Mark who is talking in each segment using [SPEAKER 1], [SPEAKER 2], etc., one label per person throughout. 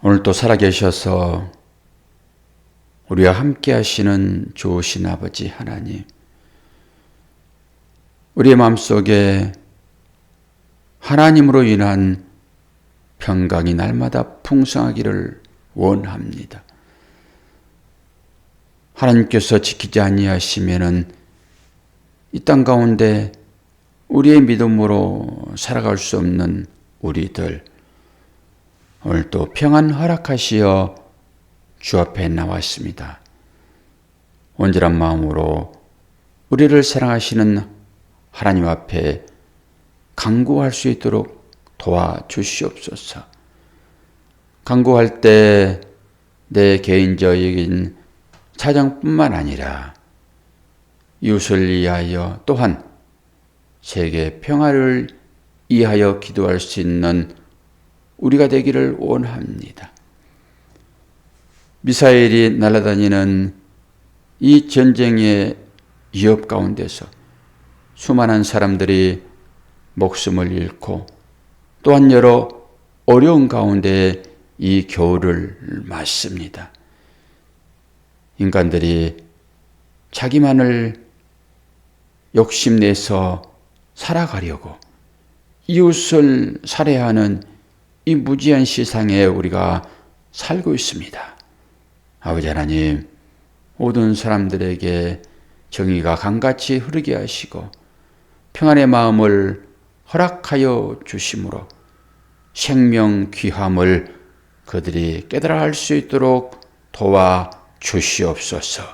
[SPEAKER 1] 오늘도 살아계셔서 우리와 함께 하시는 좋으신 아버지 하나님, 우리의 마음속에 하나님으로 인한 평강이 날마다 풍성하기를 원합니다. 하나님께서 지키지 아니하시면은 이 땅 가운데 우리의 믿음으로 살아갈 수 없는 우리들, 오늘 또 평안 허락하시어 주 앞에 나왔습니다. 온전한 마음으로 우리를 사랑하시는 하나님 앞에 간구할 수 있도록 도와주시옵소서. 간구할 때 내 개인적인 사정뿐만 아니라 이웃을 위하여 또한 세계 평화를 위하여 기도할 수 있는 우리가 되기를 원합니다. 미사일이 날아다니는 이 전쟁의 위협 가운데서 수많은 사람들이 목숨을 잃고 또한 여러 어려운 가운데 이 겨울을 맞습니다. 인간들이 자기만을 욕심내서 살아가려고 이웃을 살해하는 이 무지한 세상에 우리가 살고 있습니다. 아버지 하나님, 모든 사람들에게 정의가 강같이 흐르게 하시고 평안의 마음을 허락하여 주심으로 생명 귀함을 그들이 깨달아 할 수 있도록 도와 주시옵소서.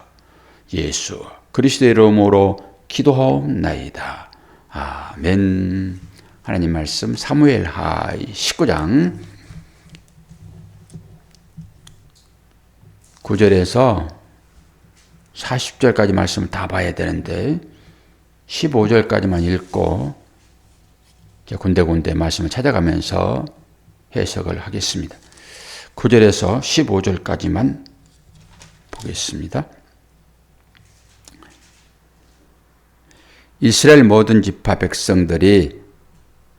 [SPEAKER 1] 예수 그리스도의 이름으로 기도하옵나이다. 아멘. 하나님 말씀 사무엘하 19장 9절에서 40절까지 말씀을 다 봐야 되는데 15절까지만 읽고 군데군데 말씀을 찾아가면서 해석을 하겠습니다. 9절에서 15절까지만 보겠습니다. 이스라엘 모든 지파 백성들이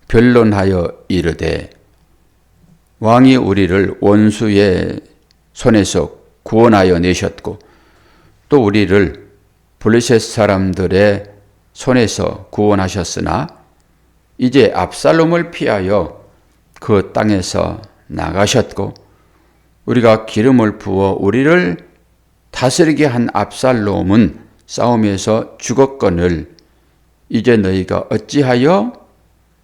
[SPEAKER 1] 변론하여 이르되 왕이 우리를 원수의 손에서 구원하여 내셨고 또 우리를 블레셋 사람들의 손에서 구원하셨으나 이제 압살롬을 피하여 그 땅에서 나가셨고 우리가 기름을 부어 우리를 다스리게 한 압살롬은 싸움에서 죽었거늘 이제 너희가 어찌하여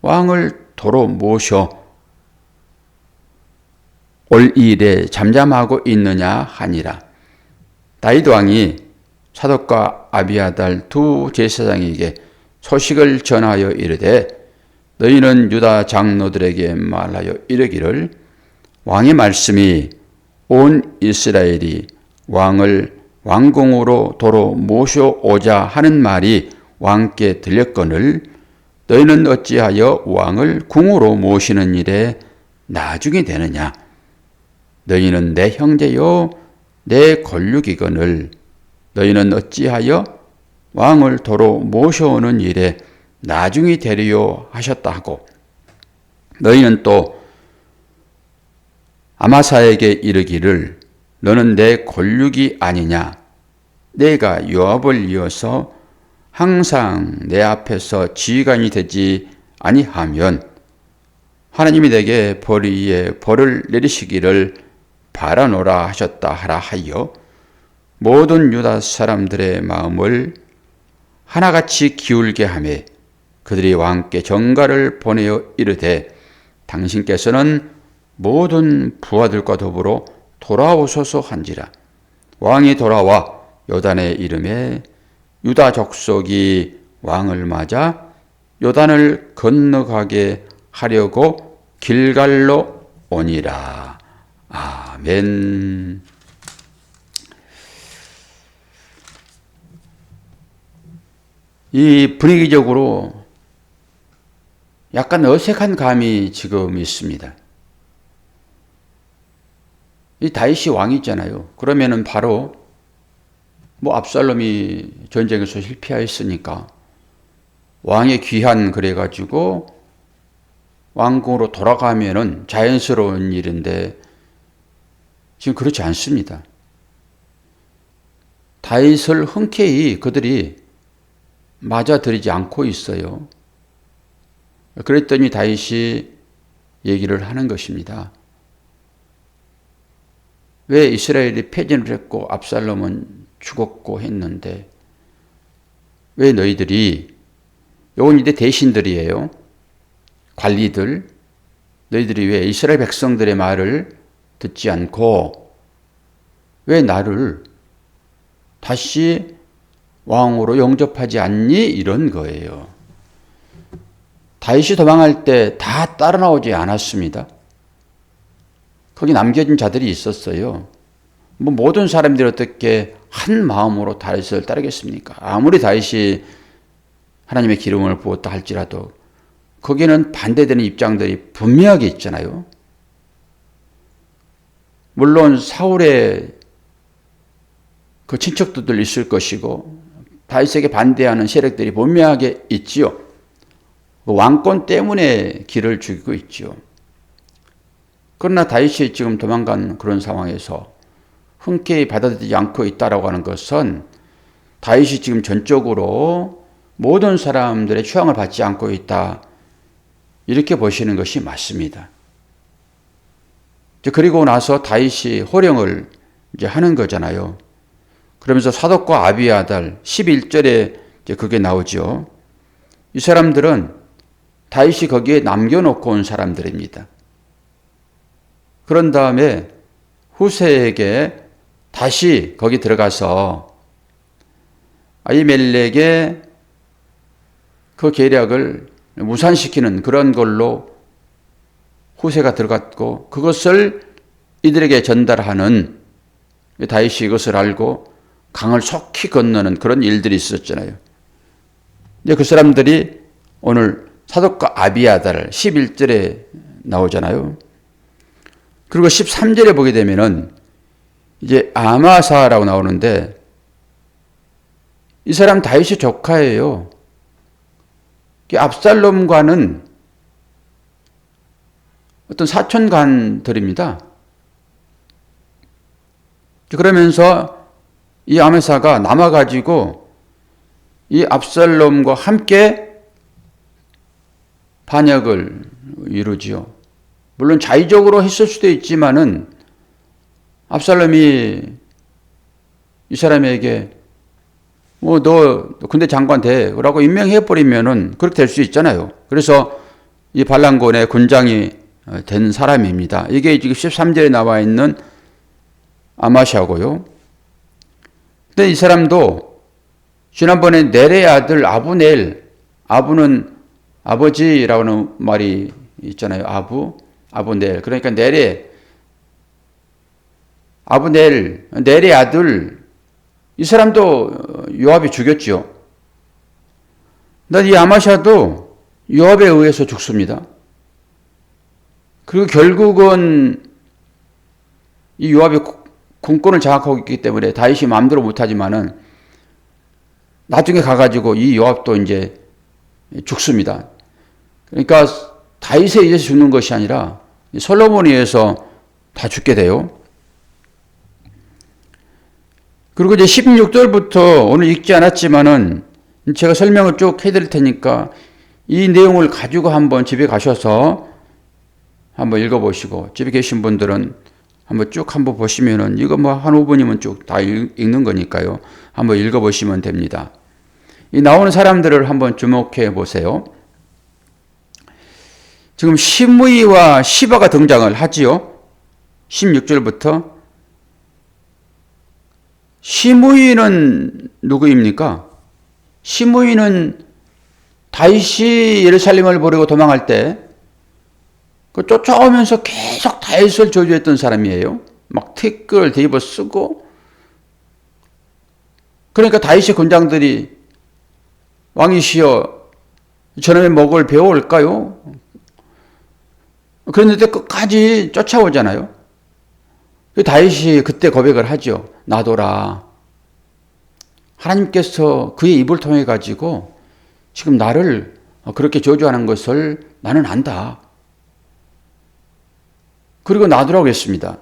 [SPEAKER 1] 왕을 도로 모셔 올 일에 잠잠하고 있느냐 하니라. 다윗 왕이 사독과 아비아달 두 제사장에게 소식을 전하여 이르되 너희는 유다 장로들에게 말하여 이르기를 왕의 말씀이 온 이스라엘이 왕을 왕궁으로 도로 모셔오자 하는 말이 왕께 들렸거늘 너희는 어찌하여 왕을 궁으로 모시는 일에 나중이 되느냐. 너희는 내 형제요 내 권육이거늘 너희는 어찌하여 왕을 도로 모셔오는 일에 나중이 되리요 하셨다 하고 너희는 또 아마사에게 이르기를 너는 내 권육이 아니냐. 내가 요압을 이어서 항상 내 앞에서 지휘관이 되지 아니하면 하나님이 내게 벌 위에 벌을 내리시기를 바라노라 하셨다 하라 하여 모든 유다 사람들의 마음을 하나같이 기울게 하며 그들이 왕께 전가를 보내어 이르되 당신께서는 모든 부하들과 더불어 돌아오소서 한지라. 왕이 돌아와 요단의 이름에 유다 족속이 왕을 맞아 요단을 건너가게 하려고 길갈로 오니라. 아멘. 이 분위기적으로 약간 어색한 감이 지금 있습니다. 이 다윗이 왕이 있잖아요. 그러면은 바로 압살롬이 전쟁에서 실패하였으니까 왕의 귀한 그래가지고 왕궁으로 돌아가면은 자연스러운 일인데 지금 그렇지 않습니다. 다윗을 흔쾌히 그들이 맞아들이지 않고 있어요. 그랬더니 다윗이 얘기를 하는 것입니다. 왜 이스라엘이 패전을 했고 압살롬은 죽었고 했는데 왜 너희들이, 요건 이제 대신들이에요. 관리들, 너희들이 왜 이스라엘 백성들의 말을 듣지 않고 왜 나를 다시 왕으로 영접하지 않니? 이런 거예요. 다윗이 도망할 때 다 따라 나오지 않았습니다. 거기 남겨진 자들이 있었어요. 뭐 모든 사람들이 어떻게 한 마음으로 다윗을 따르겠습니까? 아무리 다윗이 하나님의 기름을 부었다 할지라도 거기는 반대되는 입장들이 분명하게 있잖아요. 물론 사울의 그 친척들도 있을 것이고 다윗에게 반대하는 세력들이 분명하게 있지요. 왕권 때문에 길을 죽이고 있지요. 그러나 다윗이 지금 도망간 그런 상황에서 흔쾌히 받아들이지 않고 있다라고 하는 것은 다윗이 지금 전적으로 모든 사람들의 추앙을 받지 않고 있다, 이렇게 보시는 것이 맞습니다. 그리고 나서 다윗이 호령을 이제 하는 거잖아요. 그러면서 사독과 아비아달 11절에 이제 그게 나오죠. 이 사람들은 다윗이 거기에 남겨놓고 온 사람들입니다. 그런 다음에 후세에게 다시 거기 들어가서 아히멜렉의 그 계략을 무산시키는 그런 걸로 후세가 들어갔고 그것을 이들에게 전달하는, 다윗이 이것을 알고 강을 속히 건너는 그런 일들이 있었잖아요. 이제 그 사람들이 오늘 사독과 아비아달 11절에 나오잖아요. 그리고 13절에 보게 되면은 이제 아마사라고 나오는데 이 사람 다윗의 조카예요. 압살롬과는 어떤 사촌간들입니다. 그러면서 이 아마사가 남아가지고 이 압살롬과 함께 반역을 이루지요. 물론 자의적으로 했을 수도 있지만은 압살롬이 이 사람에게 뭐 너 군대 장관 되라고 임명해버리면은 그렇게 될 수 있잖아요. 그래서 이 반란군의 군장이 된 사람입니다. 이게 지금 13절에 나와 있는 아마샤고요. 근데 이 사람도 지난번에 넬의 아들 아브넬, 아부는 아버지라는 말이 있잖아요. 아브넬. 그러니까 넬의 아들, 이 사람도 요압이 죽였죠. 근데 이 아마샤도 요압에 의해서 죽습니다. 그리고 결국은 이 요압이 군권을 장악하고 있기 때문에 다윗이 마음대로 못하지만은 나중에 가가지고 이 요압도 이제 죽습니다. 그러니까 다윗에 의해서 죽는 것이 아니라 솔로몬에 의해서 다 죽게 돼요. 그리고 이제 16절부터 오늘 읽지 않았지만은 제가 설명을 쭉 해드릴 테니까 이 내용을 가지고 한번 집에 가셔서 한번 읽어보시고, 집에 계신 분들은 한번 쭉 한번 보시면은 이거 뭐 한 5분이면 쭉 다 읽는 거니까요. 한번 읽어보시면 됩니다. 이 나오는 사람들을 한번 주목해 보세요. 지금 시므이와 시바가 등장을 하지요. 16절부터. 시므이는 누구입니까? 시므이는 다윗이 예루살렘을 버리고 도망할 때 그 쫓아오면서 계속 다윗을 저주했던 사람이에요. 막 티끌 뒤집어 쓰고. 그러니까 다윗의 군장들이 왕이시여 저놈의 목을 베어올까요? 그런데 끝까지 쫓아오잖아요. 다윗이 그때 고백을 하죠. 나도라. 하나님께서 그의 입을 통해 가지고 지금 나를 그렇게 저주하는 것을 나는 안다. 그리고 나도라고 했습니다.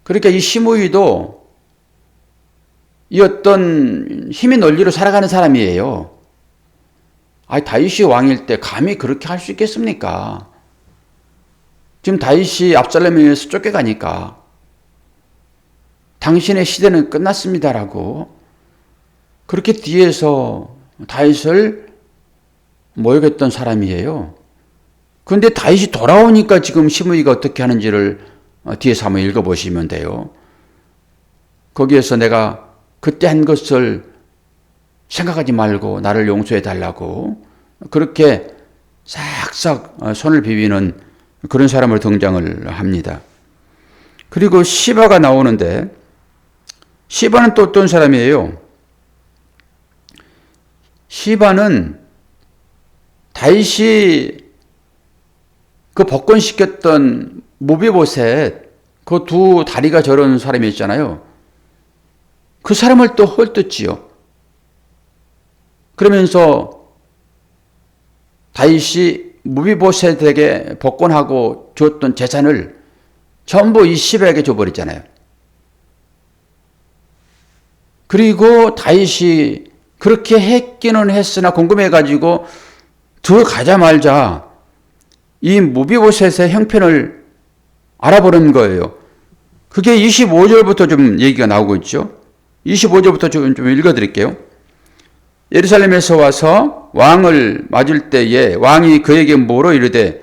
[SPEAKER 1] 그러니까 이 시므이도 이 어떤 힘의 논리로 살아가는 사람이에요. 다윗이 왕일 때 감히 그렇게 할 수 있겠습니까? 지금 다윗이 압살롬에 의해서 쫓겨가니까 당신의 시대는 끝났습니다라고 그렇게 뒤에서 다윗을 모욕했던 사람이에요. 그런데 다윗이 돌아오니까 지금 시므이가 어떻게 하는지를 뒤에서 한번 읽어보시면 돼요. 거기에서 내가 그때 한 것을 생각하지 말고 나를 용서해 달라고 그렇게 싹싹 손을 비비는 그런 사람으로 등장을 합니다. 그리고 시바가 나오는데 시바는 또 어떤 사람이에요? 시바는 다윗이 그 복권시켰던 무비보셋 그 두 다리가 저런 사람이 있잖아요. 그 사람을 또 헐뜯지요. 그러면서 다윗이 무비보셋에게 복권하고 줬던 재산을 전부 이 시바에게 줘버렸잖아요. 그리고 다윗이 그렇게 했기는 했으나 궁금해가지고 들어가자마자 이 무비보셋의 형편을 알아보는 거예요. 그게 25절부터 좀 얘기가 나오고 있죠. 25절부터 좀 읽어드릴게요. 예루살렘에서 와서 왕을 맞을 때에 왕이 그에게 뭐로 이르되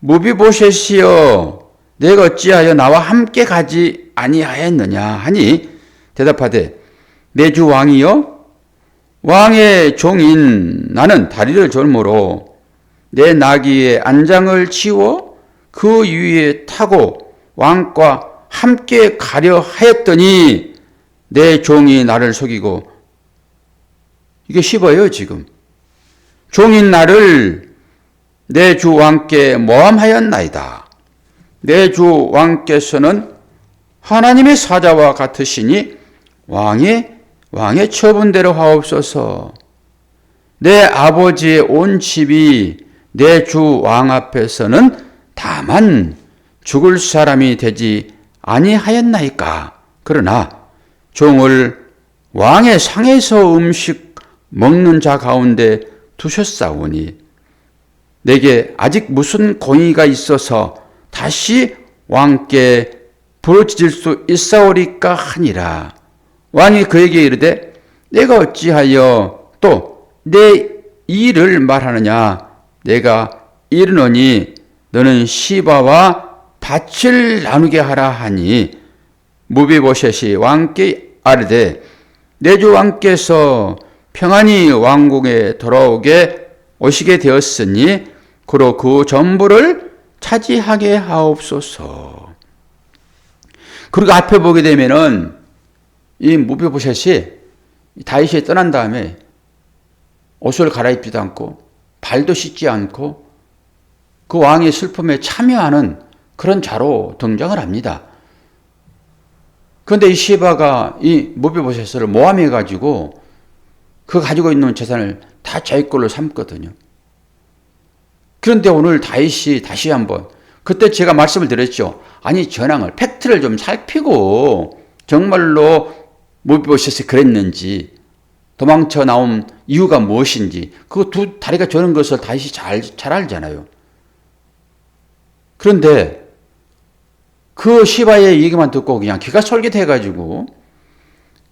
[SPEAKER 1] 무비보셋이여 내가 어찌하여 나와 함께 가지 아니하였느냐 하니 대답하되 내 주 왕이여 왕의 종인 나는 다리를 절므로 내 나귀의 안장을 치워 그 위에 타고 왕과 함께 가려 하였더니 내 종이 나를 속이고 이게 시바예요 지금. 종인 나를 내 주 왕께 모함하였나이다. 내 주 왕께서는 하나님의 사자와 같으시니 왕의 처분대로 하옵소서. 내 아버지의 온 집이 내 주 왕 앞에서는 다만 죽을 사람이 되지 아니하였나이까. 그러나 종을 왕의 상에서 음식 먹는 자 가운데 두셨사오니 내게 아직 무슨 공의가 있어서 다시 왕께 부르짖을 수 있사오리까 하니라. 왕이 그에게 이르되 내가 어찌하여 또 내 일을 말하느냐. 내가 이르노니 너는 시바와 밭을 나누게 하라 하니 무비보셋이 왕께 아뢰되 내 주 왕께서 평안히 왕궁에 오시게 되었으니 그로 그 전부를 차지하게 하옵소서. 그리고 앞에 보게 되면은 이 무비보셋이 다윗이 떠난 다음에 옷을 갈아입지도 않고 발도 씻지 않고 그 왕의 슬픔에 참여하는 그런 자로 등장을 합니다. 그런데 이 시바가 이 무비보셋을 모함해가지고 그 가지고 있는 재산을 다 자기 걸로 삼거든요. 그런데 오늘 다윗이 다시 한번 그때 제가 말씀을 드렸죠. 아니 전황을 팩트를 좀 살피고 정말로 무비보셋이 그랬는지 도망쳐 나온 이유가 무엇인지 그 두 다리가 저는 것을 다윗이 잘 알잖아요. 그런데 그 시바의 얘기만 듣고 그냥 기가 솔깃해가지고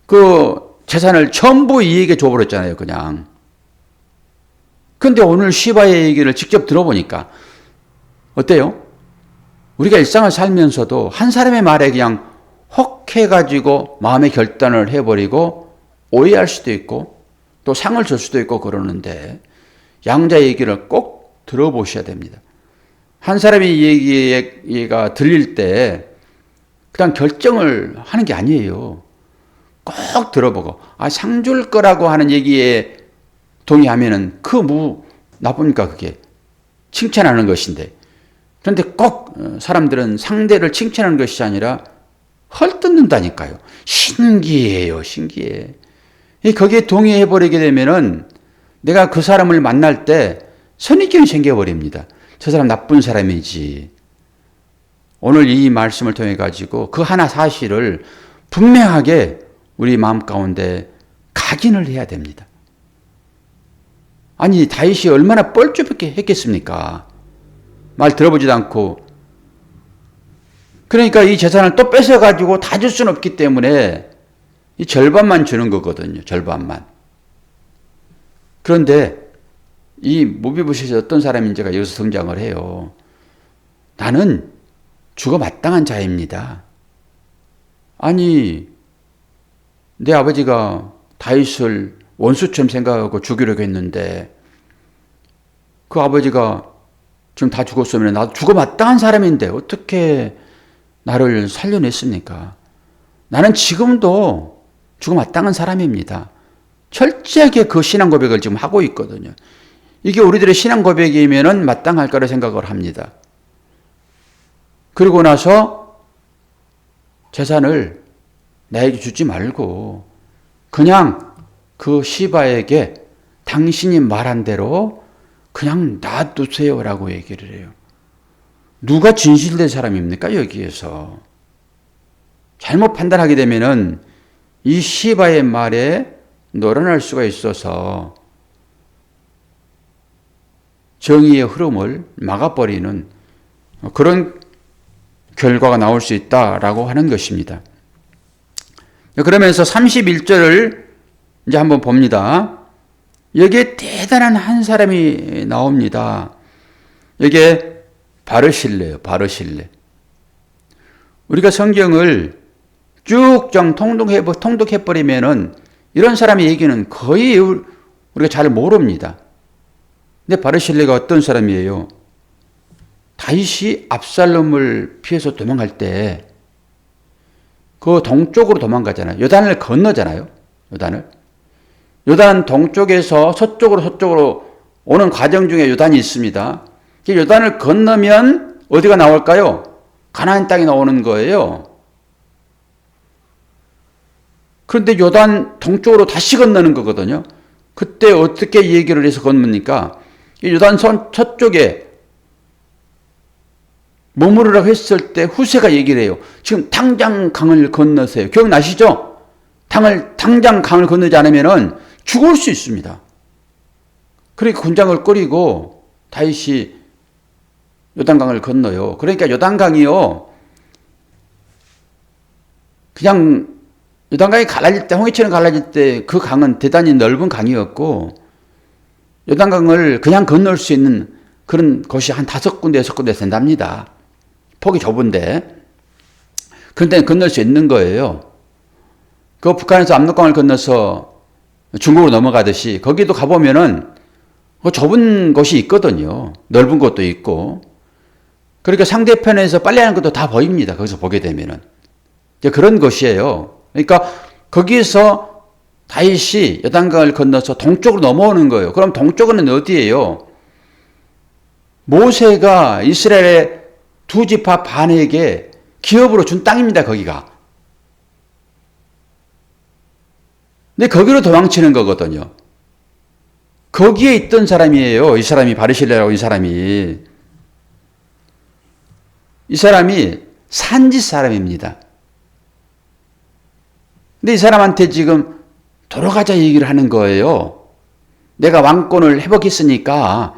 [SPEAKER 1] 그 재산을 전부 이에게 줘버렸잖아요. 그냥. 그런데 오늘 시바의 얘기를 직접 들어보니까 어때요? 우리가 일상을 살면서도 한 사람의 말에 그냥 혹 해가지고 마음의 결단을 해버리고 오해할 수도 있고 또 상을 줄 수도 있고 그러는데 양자의 얘기를 꼭 들어보셔야 됩니다. 한 사람의 얘기가 들릴 때 그냥 결정을 하는 게 아니에요. 꼭 들어보고 상 줄 거라고 하는 얘기에 동의하면은 나쁩니까 그게? 칭찬하는 것인데. 그런데 꼭 사람들은 상대를 칭찬하는 것이 아니라 헐뜯는다니까요. 신기해요. 신기해. 거기에 동의해버리게 되면은 내가 그 사람을 만날 때 선입견이 생겨버립니다. 저 사람 나쁜 사람이지. 오늘 이 말씀을 통해 가지고 그 하나 사실을 분명하게 우리 마음 가운데 각인을 해야 됩니다. 아니 다윗이 얼마나 뻘쭘하게 했겠습니까? 말 들어보지도 않고. 그러니까 이 재산을 또 뺏어가지고 다 줄 수는 없기 때문에 이 절반만 주는 거거든요. 절반만. 그런데 이 모비보셋이 어떤 사람인지가 여기서 등장을 해요. 나는 죽어 마땅한 자입니다. 아니 내 아버지가 다윗을 원수처럼 생각하고 죽이려고 했는데 그 아버지가 지금 다 죽었으면 나도 죽어 마땅한 사람인데 어떻게 나를 살려냈습니까? 나는 지금도 죽어 마땅한 사람입니다. 철저하게 그 신앙 고백을 지금 하고 있거든요. 이게 우리들의 신앙 고백이면 마땅할 거라 생각을 합니다. 그러고 나서 재산을 나에게 주지 말고 그냥 그 시바에게 당신이 말한 대로 그냥 놔두세요라고 얘기를 해요. 누가 진실된 사람입니까? 여기에서. 잘못 판단하게 되면은 이 시바의 말에 놀아날 수가 있어서 정의의 흐름을 막아버리는 그런 결과가 나올 수 있다라고 하는 것입니다. 그러면서 31절을 이제 한번 봅니다. 여기에 대단한 한 사람이 나옵니다. 이게 바르실레예요. 바르실레. 우리가 성경을 쭉 좀 통독해버리면은 이런 사람의 얘기는 거의 우리가 잘 모릅니다. 근데 바르실레가 어떤 사람이에요? 다윗이 압살롬을 피해서 도망갈 때 그 동쪽으로 도망가잖아요. 요단을 건너잖아요. 요단 동쪽에서 서쪽으로 오는 과정 중에 요단이 있습니다. 요단을 건너면 어디가 나올까요? 가나안 땅이 나오는 거예요. 그런데 요단 동쪽으로 다시 건너는 거거든요. 그때 어떻게 얘기를 해서 건너니까 요단선 서쪽에 머무르라고 했을 때 후세가 얘기를 해요. 지금 당장 강을 건너세요. 기억나시죠? 당장 강을 건너지 않으면 죽을 수 있습니다. 그러니까 군장을 끓이고 다윗이 요단강을 건너요. 그러니까 요단강이요. 그냥 요단강이 갈라질 때, 홍해처럼 갈라질 때 그 강은 대단히 넓은 강이었고 요단강을 그냥 건널 수 있는 그런 곳이 한 5군데, 6군데 된답니다. 폭이 좁은데. 그런데 건널 수 있는 거예요. 그 북한에서 압록강을 건너서 중국으로 넘어가듯이 거기도 가보면은 그 좁은 곳이 있거든요. 넓은 곳도 있고. 그러니까 상대편에서 빨래하는 것도 다 보입니다. 거기서 보게 되면은. 그런 곳이에요. 그러니까 거기서 다윗이 요단강을 건너서 동쪽으로 넘어오는 거예요. 그럼 동쪽은 어디예요? 모세가 이스라엘의 두 지파 반에게 기업으로 준 땅입니다. 거기가. 근데 거기로 도망치는 거거든요. 거기에 있던 사람이에요. 이 사람이 바르실레라고 이 사람이 산지 사람입니다. 근데 이 사람한테 지금 돌아가자 얘기를 하는 거예요. 내가 왕권을 회복했으니까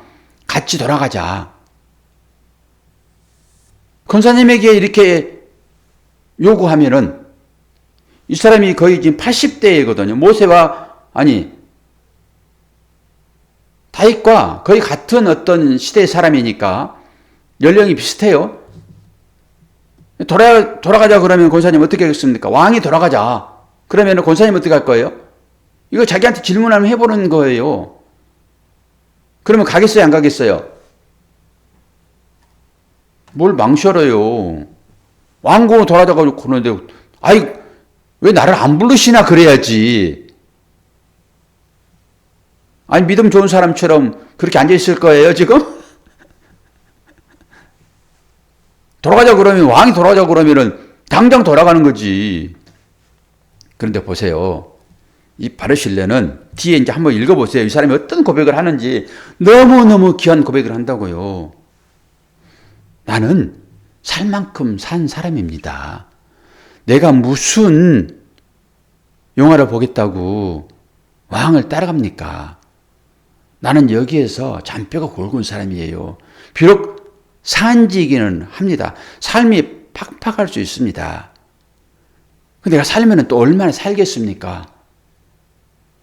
[SPEAKER 1] 같이 돌아가자. 권사님에게 이렇게 요구하면은 이 사람이 거의 지금 80대이거든요. 다윗과 거의 같은 어떤 시대의 사람이니까 연령이 비슷해요. 돌아가자 그러면 권사님 어떻게 하겠습니까? 왕이 돌아가자. 그러면 권사님 어떻게 할 거예요? 이거 자기한테 질문하면 해보는 거예요. 그러면 가겠어요? 안 가겠어요? 뭘 망설여요. 왕궁으로 돌아가자고 그러는데 왜 나를 안 부르시나 그래야지. 아니 믿음 좋은 사람처럼 그렇게 앉아있을 거예요 지금? 돌아가자 그러면 왕이 돌아가자 그러면은 당장 돌아가는 거지. 그런데 보세요. 이 바르실레는 뒤에 이제 한번 읽어보세요. 이 사람이 어떤 고백을 하는지. 너무너무 귀한 고백을 한다고요. 나는 살 만큼 산 사람입니다. 내가 무슨 영화를 보겠다고 왕을 따라갑니까? 나는 여기에서 잔뼈가 굵은 사람이에요. 비록 산지이기는 합니다. 삶이 팍팍할 수 있습니다. 근데 내가 살면 또 얼마나 살겠습니까?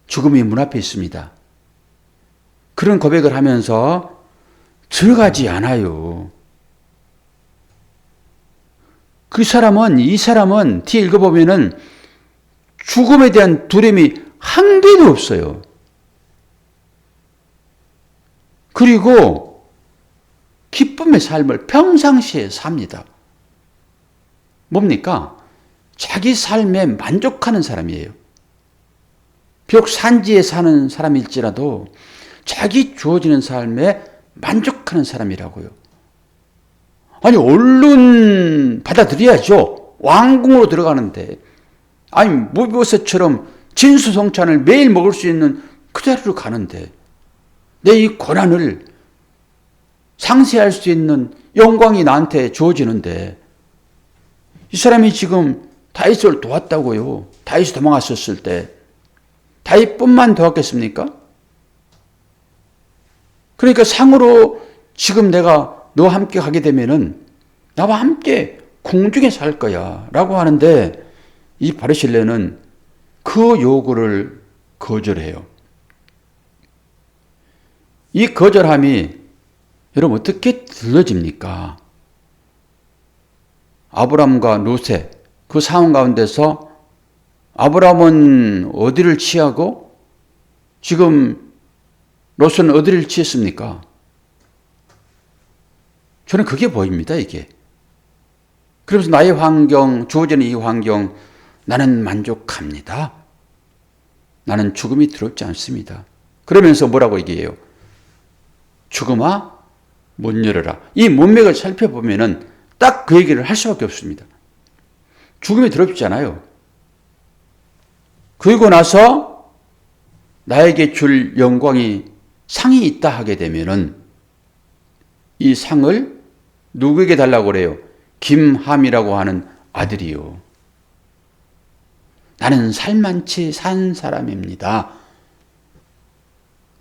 [SPEAKER 1] 죽음이 문 앞에 있습니다. 그런 고백을 하면서 들어가지 않아요. 이 사람은 뒤에 읽어보면은 죽음에 대한 두려움이 한 개도 없어요. 그리고 기쁨의 삶을 평상시에 삽니다. 뭡니까? 자기 삶에 만족하는 사람이에요. 비록 산지에 사는 사람일지라도 자기 주어지는 삶에 만족하는 사람이라고요. 아니, 얼른 받아들여야죠. 왕궁으로 들어가는데. 아니, 무비보셋처럼 진수성찬을 매일 먹을 수 있는 그 자리로 가는데 내 이 고난을 상쇄할 수 있는 영광이 나한테 주어지는데 이 사람이 지금 다윗을 도왔다고요. 다윗이 도망갔었을 때 다윗뿐만 도왔겠습니까? 그러니까 상으로 지금 내가 너와 함께 가게 되면은 나와 함께 궁중에 살 거야 라고 하는데 이 바르실레는 그 요구를 거절해요. 이 거절함이 여러분 어떻게 들려집니까? 아브람과 롯의 그 상황 가운데서 아브람은 어디를 취하고 지금 롯은 어디를 취했습니까? 저는 그게 보입니다, 이게. 그러면서 나의 환경, 주어지는 이 환경, 나는 만족합니다. 나는 죽음이 두렵지 않습니다. 그러면서 뭐라고 얘기해요? 죽음아, 문 열어라. 이 문맥을 살펴보면은 딱 그 얘기를 할 수밖에 없습니다. 죽음이 두렵지 않아요. 그리고 나서 나에게 줄 영광이 상이 있다 하게 되면은 이 상을 누구에게 달라고 그래요? 김함이라고 하는 아들이요. 나는 살만치 산 사람입니다.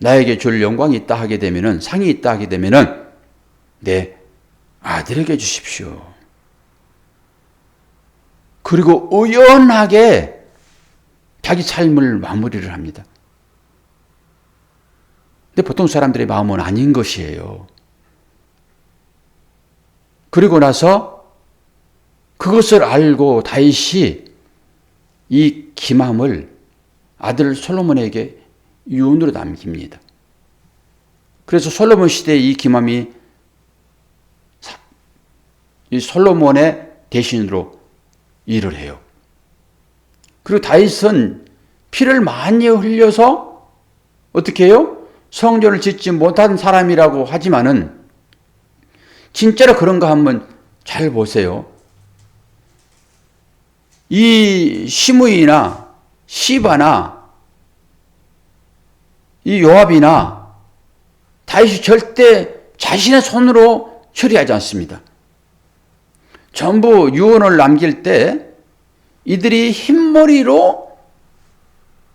[SPEAKER 1] 나에게 줄 영광이 있다 하게 되면은, 상이 있다 하게 되면은 내 아들에게 주십시오. 그리고 의연하게 자기 삶을 마무리를 합니다. 근데 보통 사람들의 마음은 아닌 것이에요. 그리고 나서 그것을 알고 다윗이 이 김함을 아들 솔로몬에게 유언으로 남깁니다. 그래서 솔로몬 시대에 이 김함이 이 솔로몬의 대신으로 일을 해요. 그리고 다윗은 피를 많이 흘려서 어떻게 해요? 성전을 짓지 못한 사람이라고 하지만은 진짜로 그런가 한번 잘 보세요. 이 시므이나 시바나 이 요압이나 다윗이 절대 자신의 손으로 처리하지 않습니다. 전부 유언을 남길 때 이들이 흰머리로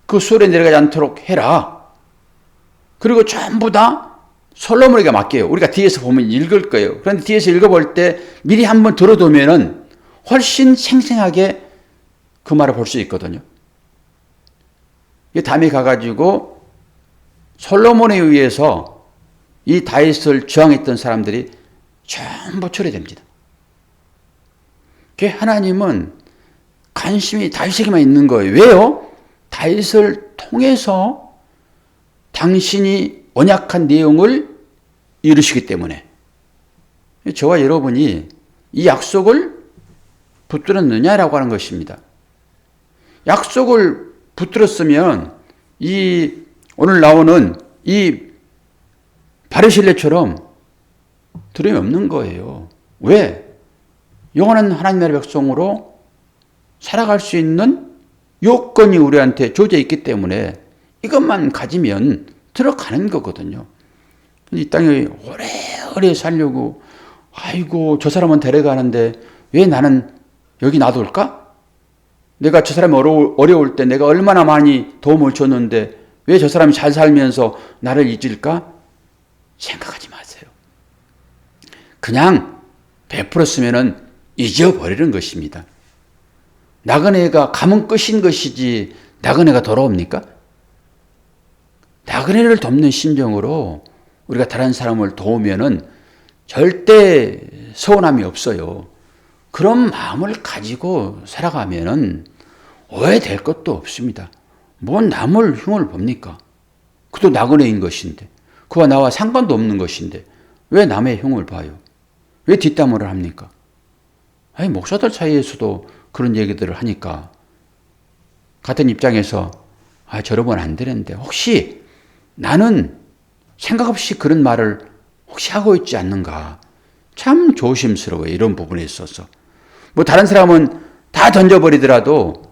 [SPEAKER 1] 그 수월에 내려가지 않도록 해라. 그리고 전부 다 솔로몬에게 맡겨요. 우리가 뒤에서 보면 읽을 거예요. 그런데 뒤에서 읽어볼 때 미리 한번 들어두면은 훨씬 생생하게 그 말을 볼 수 있거든요. 다음에 가가지고 솔로몬에 의해서 이 다윗을 저항했던 사람들이 전부 처리됩니다. 하나님은 관심이 다윗에게만 있는 거예요. 왜요? 다윗을 통해서 당신이 언약한 내용을 이루시기 때문에. 저와 여러분이 이 약속을 붙들었느냐라고 하는 것입니다. 약속을 붙들었으면 이 오늘 나오는 이 바르실레처럼 두려움이 없는 거예요. 왜? 영원한 하나님 나라의 백성으로 살아갈 수 있는 요건이 우리한테 주어져 있기 때문에 이것만 가지면 들어가는 거거든요. 이 땅에 오래오래 살려고 아이고 저 사람은 데려가는데 왜 나는 여기 놔둘까? 내가 저 사람이 어려울 때 내가 얼마나 많이 도움을 줬는데 왜 저 사람이 잘 살면서 나를 잊을까? 생각하지 마세요. 그냥 베풀었으면 잊어버리는 것입니다. 나그네가 가면 끝인 것이지 나그네가 돌아옵니까? 나그네를 돕는 심정으로 우리가 다른 사람을 도우면은 절대 서운함이 없어요. 그런 마음을 가지고 살아가면은 오해될 것도 없습니다. 뭔 남을 흉을 봅니까? 그도 나그네인 것인데, 그와 나와 상관도 없는 것인데 왜 남의 흉을 봐요? 왜 뒷담화를 합니까? 아니 목사들 사이에서도 그런 얘기들을 하니까 같은 입장에서 저러면 안 되는데 혹시 나는 생각 없이 그런 말을 혹시 하고 있지 않는가? 참 조심스러워요. 이런 부분에 있어서. 뭐 다른 사람은 다 던져버리더라도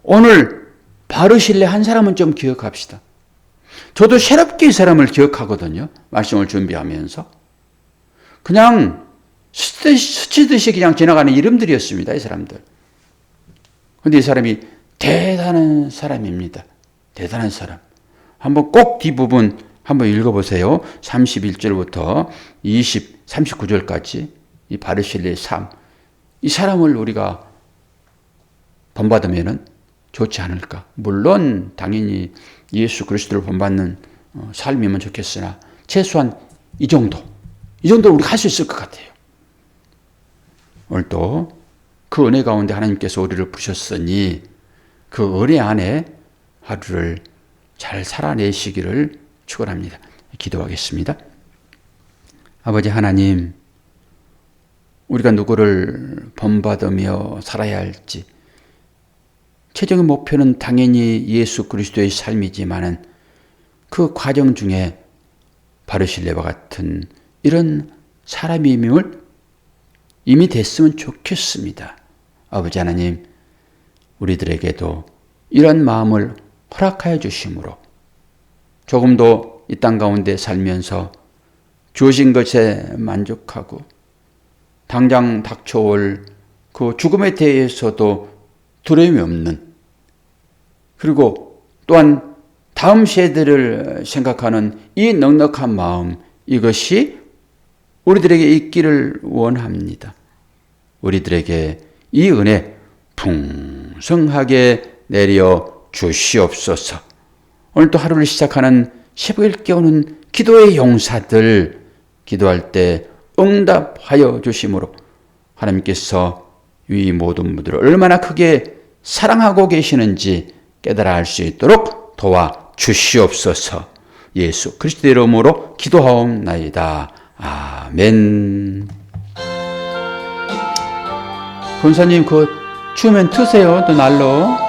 [SPEAKER 1] 오늘 바르실레 한 사람은 좀 기억합시다. 저도 새롭게 이 사람을 기억하거든요. 말씀을 준비하면서. 그냥 스치듯이 그냥 지나가는 이름들이었습니다. 이 사람들. 그런데 이 사람이 대단한 사람입니다. 대단한 사람. 한번 꼭 뒷부분 한번 읽어보세요. 31절부터 39절까지 이 바르실레의 삶. 이 사람을 우리가 본받으면 좋지 않을까. 물론 당연히 예수 그리스도를 본받는 삶이면 좋겠으나 최소한 이 정도는 우리가 할 수 있을 것 같아요. 오늘도 그 은혜 가운데 하나님께서 우리를 부르셨으니 그 은혜 안에 하루를 잘 살아내시기를 축원합니다. 기도하겠습니다. 아버지 하나님, 우리가 누구를 본받으며 살아야 할지 최종의 목표는 당연히 예수 그리스도의 삶이지만은 그 과정 중에 바르실레와 같은 이런 사람임을 이미 됐으면 좋겠습니다. 아버지 하나님, 우리들에게도 이런 마음을 허락하여 주심으로 조금도 이 땅 가운데 살면서 주어진 것에 만족하고 당장 닥쳐올 그 죽음에 대해서도 두려움이 없는, 그리고 또한 다음 세대를 생각하는 이 넉넉한 마음, 이것이 우리들에게 있기를 원합니다. 우리들에게 이 은혜 풍성하게 내려 주시옵소서. 오늘 또 하루를 시작하는 새벽을 깨우는 기도의 용사들, 기도할 때 응답하여 주심으로 하나님께서 이 모든 분들을 얼마나 크게 사랑하고 계시는지 깨달아 알 수 있도록 도와 주시옵소서. 예수 그리스도의 이름으로 기도하옵나이다. 아멘. 권사님, 추우면 트세요. 또 날로.